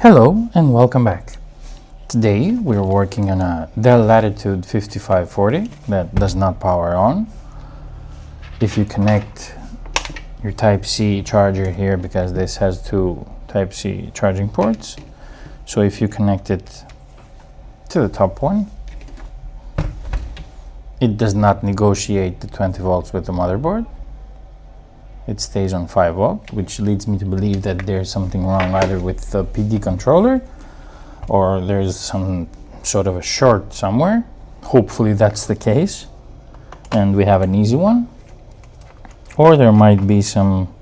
Hello and welcome back. Today we're working on a Dell Latitude 5540 that does not power on. If you connect your Type-C charger here, because this has two Type-C charging ports, so if you connect it to the top one, it does not negotiate the 20 volts with the motherboard. It stays on 5 volt, which leads me to believe that there's something wrong either with the PD controller or there's some sort of a short somewhere. Hopefully that's the case and we have an easy one. Or there might be some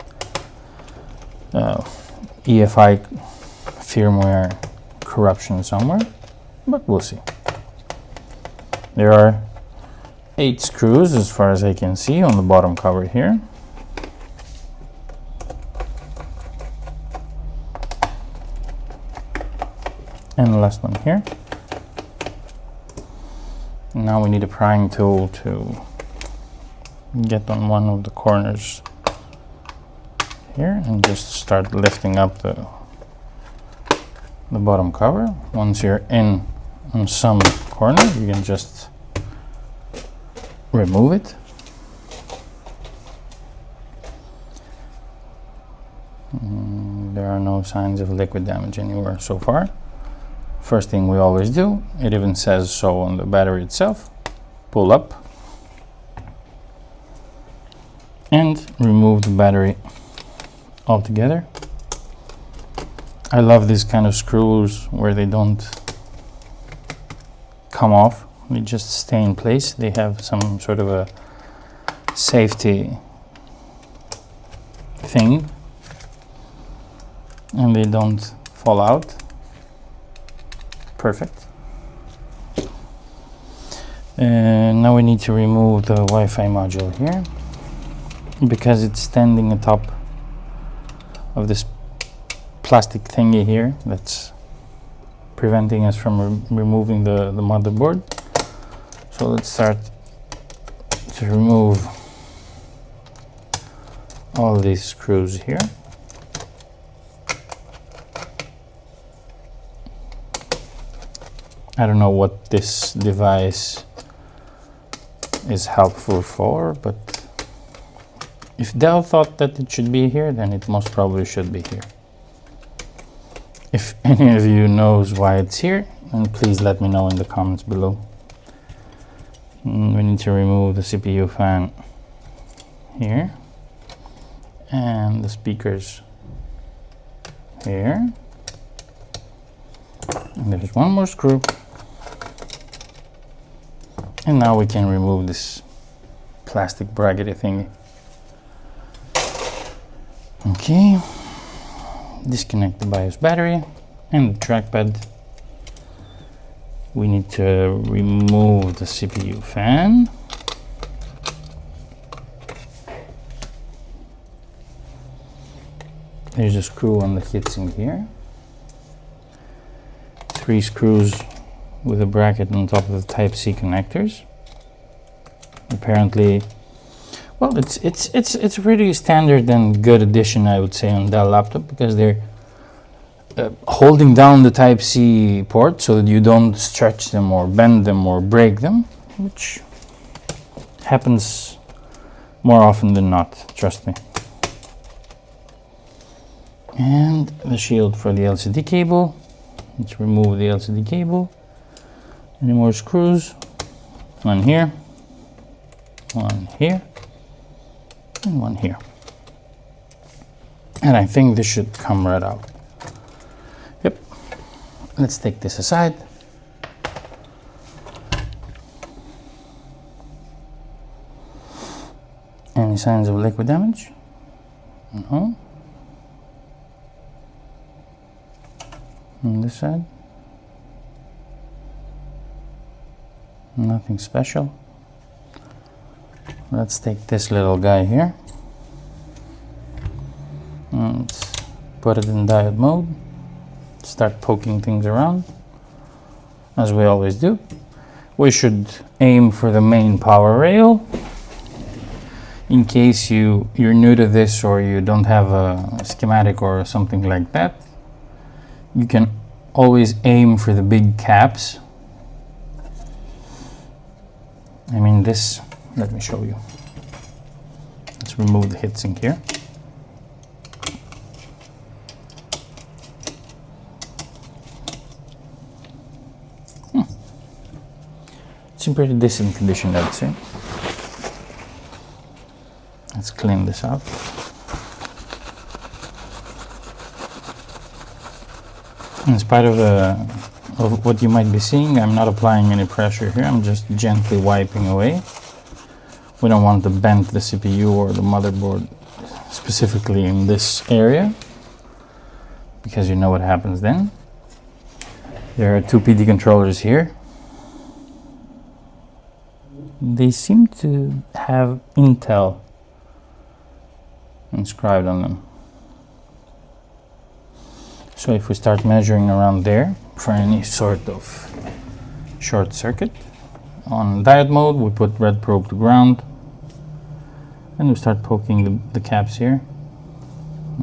EFI firmware corruption somewhere, but we'll see. There are 8 screws as far as I can see on the bottom cover here. And the last one here. Now we need a prying tool to get on one of the corners here and just start lifting up the bottom cover. Once you're in on some corner, you can just remove it. There are no signs of liquid damage anywhere so far. First thing we always do, it even says so on the battery itself, pull up and remove the battery altogether. I love these kind of screws where they don't come off, they just stay in place. They have some sort of a safety thing and they don't fall out. Perfect. Now we need to remove the Wi-Fi module here because it's standing atop of this plastic thingy here that's preventing us from removing the motherboard. So let's start to remove all these screws here. I don't know what this device is helpful for, but if Dell thought that it should be here, then it most probably should be here. If any of you knows why it's here, then please let me know in the comments below. We need to remove the CPU fan here and the speakers here. And there's one more screw. And now we can remove this plastic brackety thingy. Okay, disconnect the BIOS battery and the trackpad. We need to remove the CPU fan. There's a screw on the heatsink here. 3 screws with a bracket on top of the Type-C connectors. Apparently, well, it's a pretty standard and good addition, I would say, on Dell laptop, because they're holding down the Type-C port so that you don't stretch them or bend them or break them, which happens more often than not, trust me. And the shield for the LCD cable. Let's remove the LCD cable. Any more screws? One here, and one here. And I think this should come right out. Yep. Let's take this aside. Any signs of liquid damage? No. On this side? Nothing special. Let's take this little guy here and put it in diode mode. Start poking things around, as we always do. We should aim for the main power rail. In case you're new to this or you don't have a schematic or something like that, You can always aim for the big caps. I mean this, let me show you. Let's remove the heatsink here. It's in pretty decent condition, I'd say. Let's clean this out. In spite of what you might be seeing, I'm not applying any pressure here. I'm just gently wiping away. We don't want to bend the CPU or the motherboard specifically in this area, because you know what happens then. There are two PD controllers here. They seem to have Intel inscribed on them. So if we start measuring around there for any sort of short circuit, on diode mode we put red probe to ground, and we start poking the caps here.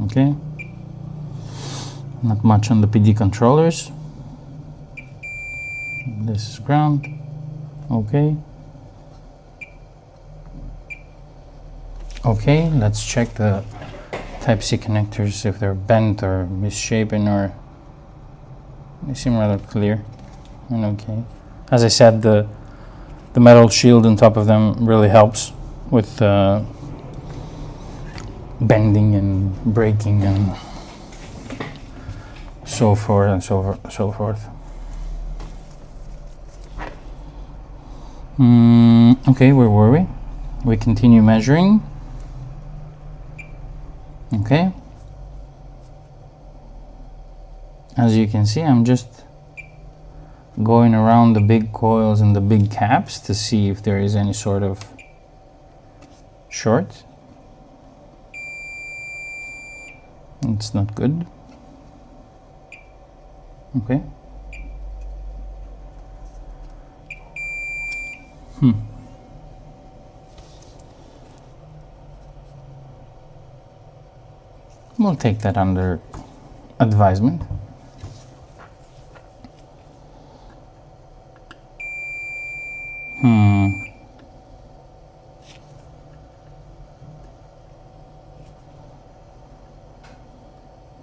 Okay, not much on the PD controllers. This is ground. Okay. Okay, let's check the Type-C connectors, if they're bent or misshapen, or they seem rather clear and okay. As I said, the metal shield on top of them really helps with bending and breaking and so forth and so forth. Okay, where were we? We continue measuring. Okay, as you can see, I'm just going around the big coils and the big caps to see if there is any sort of short. It's not good. Okay. We'll take that under advisement.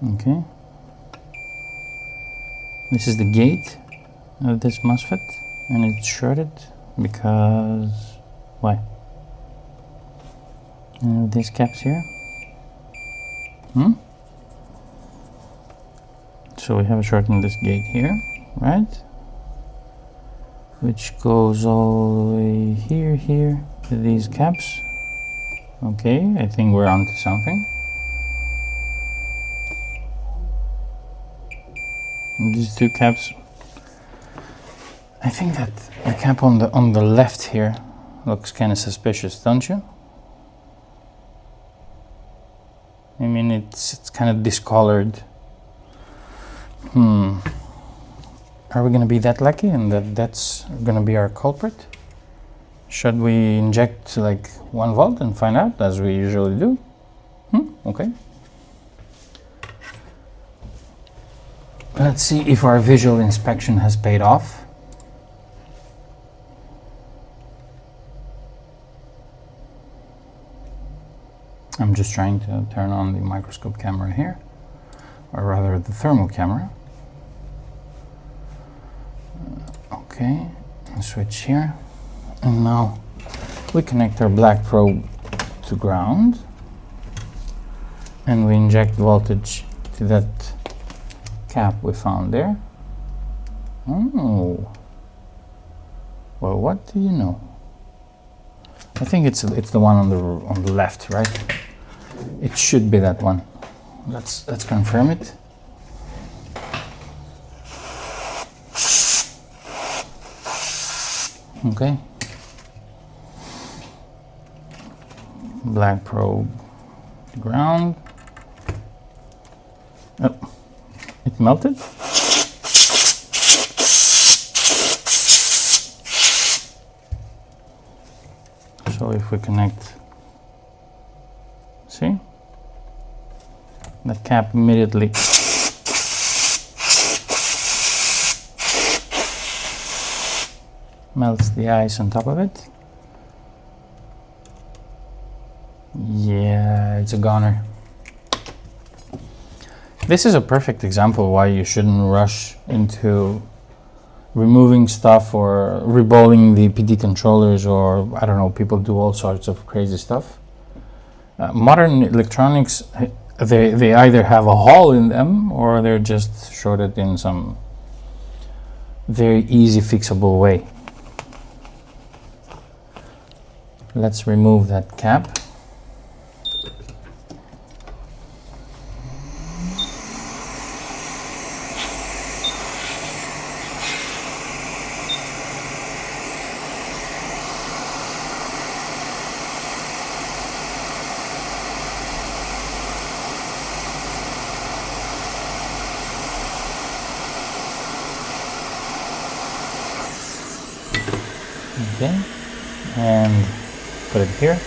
Okay. This is the gate of this MOSFET, and it's shorted because why? These caps here. So we have a short in this gate here, right? Which goes all the way here to these caps. Okay, I think we're onto something. And these two caps, I think that the cap on the left here looks kind of suspicious, don't you? I mean, it's kind of discolored. Are we gonna be that lucky and that's gonna be our culprit? Should we inject like 1 volt and find out, as we usually do? Okay. Let's see if our visual inspection has paid off. I'm just trying to turn on the microscope camera here, or rather the thermal camera. Okay, switch here, and now we connect our black probe to ground, and we inject voltage to that cap we found there. Oh, well, what do you know? I think it's the one on the left, right? It should be that one. Let's confirm it. Okay. Black probe, ground. Oh, it melted. So if we connect, see, that cap immediately melts the ice on top of it. Yeah, it's a goner. This is a perfect example why you shouldn't rush into removing stuff or rebolling the PD controllers, or I don't know, people do all sorts of crazy stuff. Modern electronics, they either have a hole in them or they're just shorted in some very easy fixable way. Let's remove that cap. Okay, and put it here.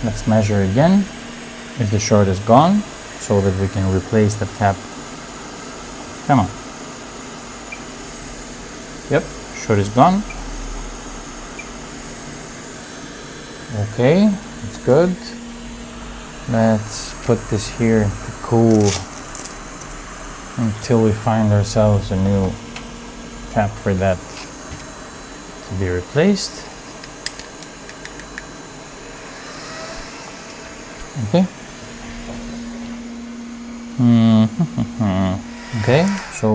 Let's measure again if the short is gone, so that we can replace the cap. Come on. Yep, short is gone. Okay, it's good. Let's put this here to cool until we find ourselves a new cap for that to be replaced. Okay. Okay, so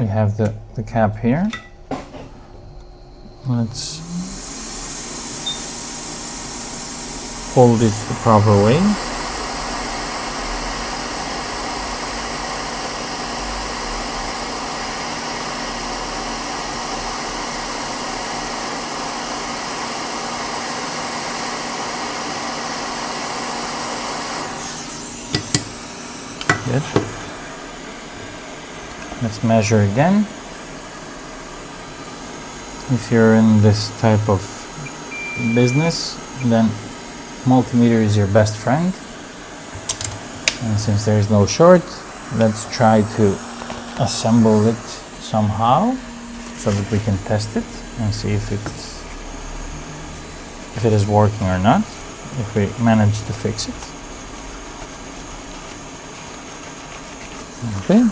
we have the cap here. Let's fold it the proper way. Good. Let's measure again. If you're in this type of business, then multimeter is your best friend. And since there is no short, let's try to assemble it somehow so that we can test it and see if it is working or not, if we manage to fix it. Okay.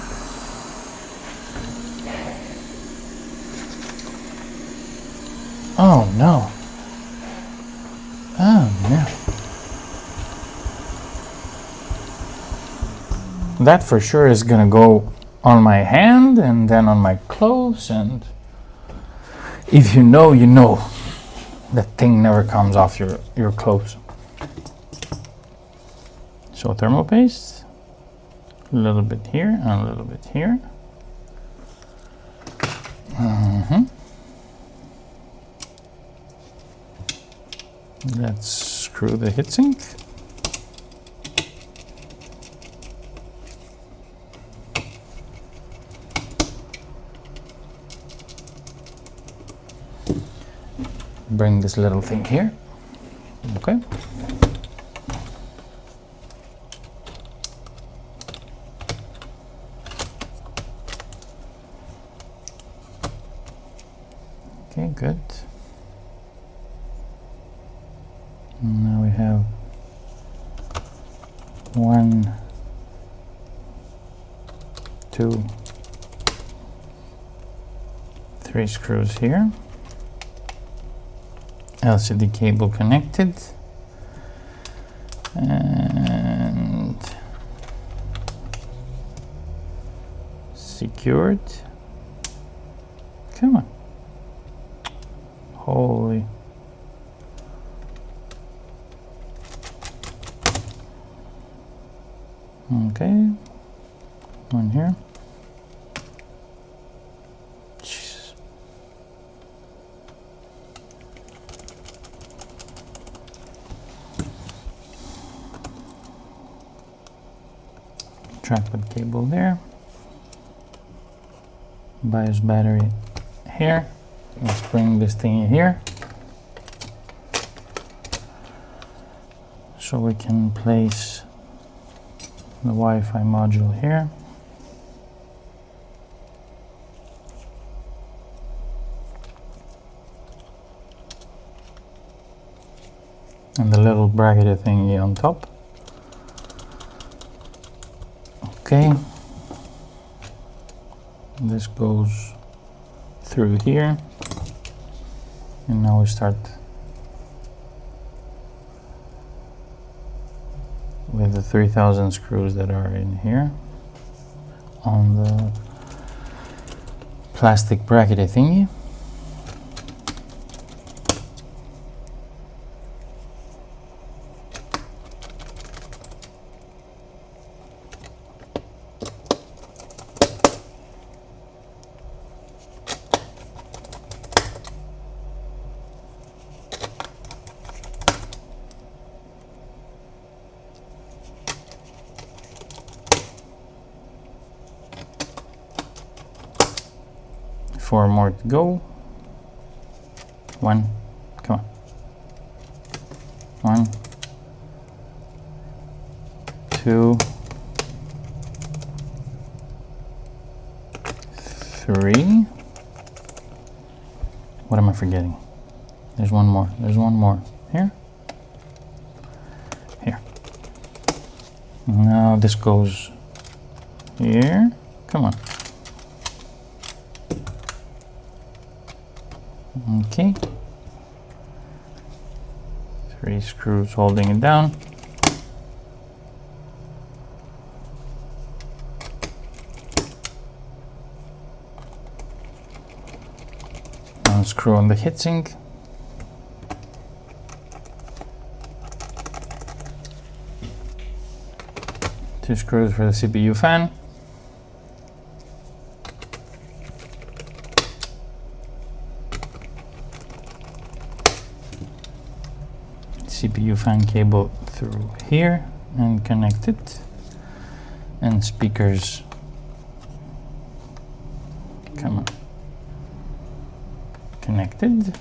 Oh no. Oh no. That for sure is gonna go on my hand and then on my clothes, and if you know, you know. That thing never comes off your clothes. So thermal paste. A little bit here and a little bit here. Let's screw the heatsink. Bring this little thing here. Okay. Okay, good. Now we have 1, 2, 3 screws here. LCD cable connected. And secured. Come on. Holy. Okay. One here. Jesus. Trackpad cable there. BIOS battery here. Let's bring this thing in here so we can place the Wi-Fi module here. and the little bracket thingy on top. Okay, this goes through here, and now we start with the 3000 screws that are in here on the plastic bracket thingy. Four more to go. One, come on. One, two, three. What am I forgetting? There's one more. There's one more. Here. Here. Now this goes here. Come on. Okay, 3 screws holding it down. One screw on the heatsink. Two screws for the CPU fan. CPU fan cable through here and connect it, and speakers, come on, connected,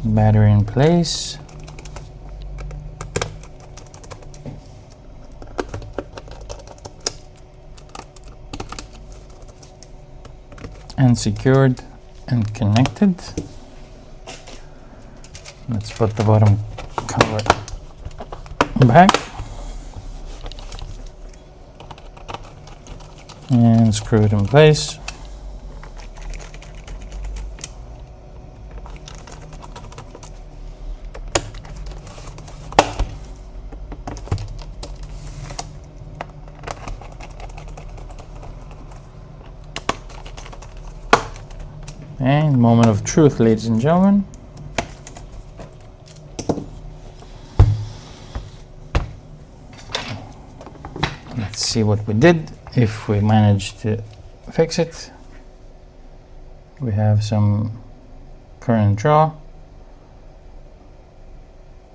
battery in place, and secured and connected. Let's put the bottom cover back and screw it in place. And moment of truth, ladies and gentlemen. Let's see what we did, if we managed to fix it. We have some current draw,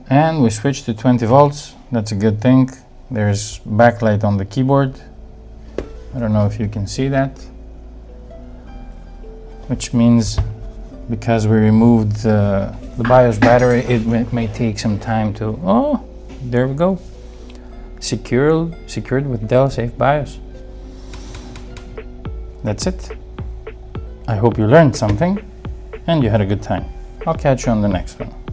and we switched to 20 volts. That's a good thing. There's backlight on the keyboard. I don't know if you can see that, which means because we removed the BIOS battery, it may take some time to, oh, there we go. Secured with Dell Safe BIOS. That's it. I hope you learned something and you had a good time. I'll catch you on the next one.